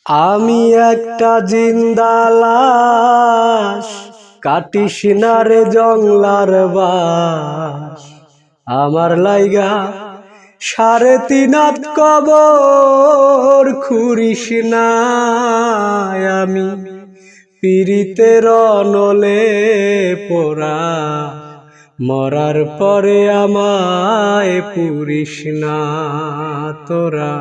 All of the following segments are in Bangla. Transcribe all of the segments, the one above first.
আমি একটা জিন্দা লাশ, কাটিস না রে জংলার বাস। আমার লাইগা 3.5 হাত কবর খুঁড়িস না। আমি পীড়িতের নলে পোড়া, মরার পরে আমায় পুরিস না তোরা।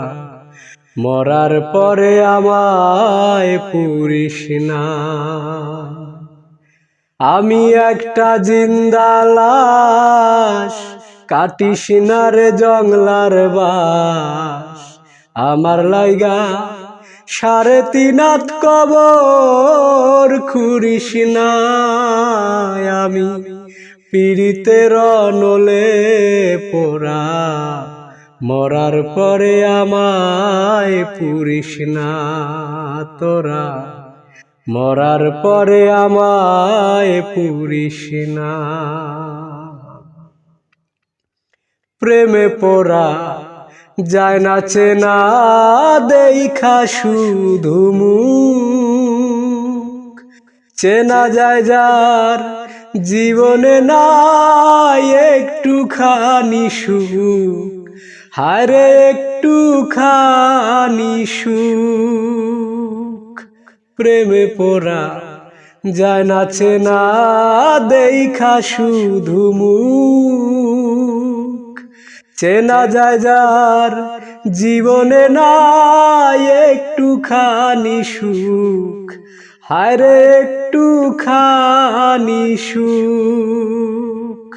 মরার পরে আমায় পুরিস না। আমি একটা জিন্দা লাশ, কাটিস না রে জংলার বাস। আমার লাইগা 3.5 হাত কবর খুঁড়িস না। আমি পীড়িতের নলে পোড়া, মরার পরে আমায় পুরিস না তোরা। মরার পরে আমায় পুরিস না। প্রেমে পড়া যায় না চেনা, দেইখা শুধু মুখ। চেনা যায় যার জীবনে নাই একটুখানি সুখ। হায়রে একটুখানি সুখ। প্রেমে পড়া যায় না চেনা, দেইখা শুধু মুখ। চেনা যায় যার জীবনে নাই একটুখানি সুখ। হায়রে একটুখানি সুখ।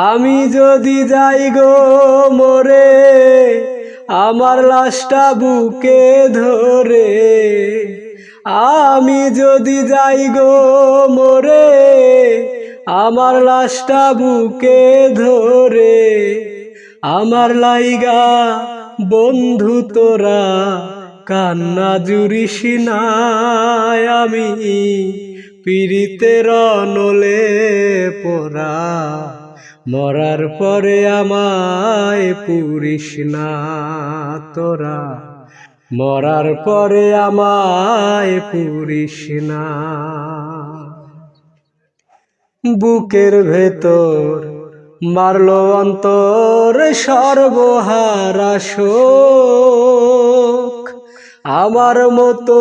আমি যদি যাই গো মরে, আমার লাশটা বুকে ধরে। আমি যদি যাই গো মরে, আমার লাশটা বুকে ধরে। আমার লাইগা বন্ধু তোরা কান্না জুড়িস না। আমি পীড়িতের নলে পোড়া, মরার পরে আমায় পুরিস না তোরা। মরার পরে আমায় পুরিস না। বুকের ভেতর মারলো অন্তর সর্বহারা শোক। আমার মতো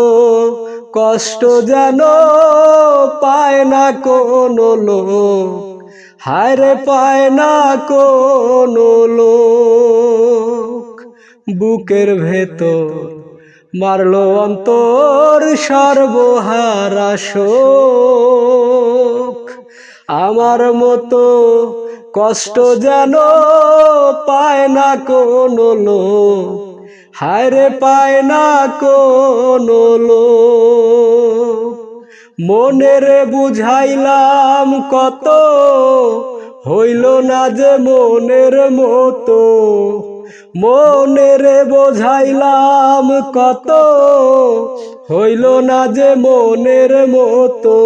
কষ্ট যেন পায় না কোনো লোক। হায়রে পায় না কোনো লোক। বুকের ভেতর মারলো অন্তর সর্বহারা শোক। আমার মতো কষ্ট যেন পায় না কোনো লোক। হায়রে পায় না কোনো লোক। মনেরে বুঝাইলাম কত, হইল না যে মনের মতো। মনেরে বোঝাইলাম কত, হইল না যে মনের মতো।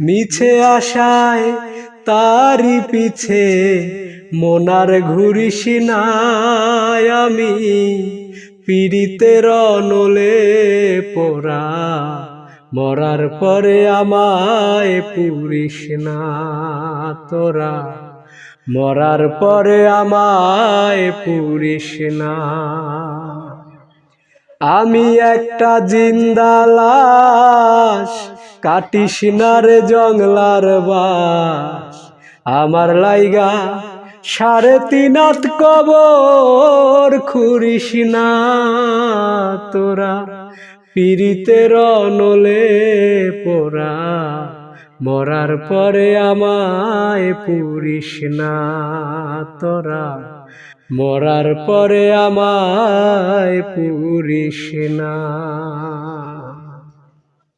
মিছে আশায় তারি পিছে মনার ঘুরিস না। আমি পীড়িতের নলে পোড়া, মরার পরে আমায় পুরিস না তোরা। মরার পরে আমায় পুরিস না। আমি একটা জিন্দা লাশ, কাটিস না রে জংলার বাস। আমার লাইগা 3.5 হাত কবর খুঁড়িস না তোরা। পীড়িতের নলে পোড়া, মরার পরে আমায় পুরিস না তোরা। মরার পরে আমায় পুরিস না।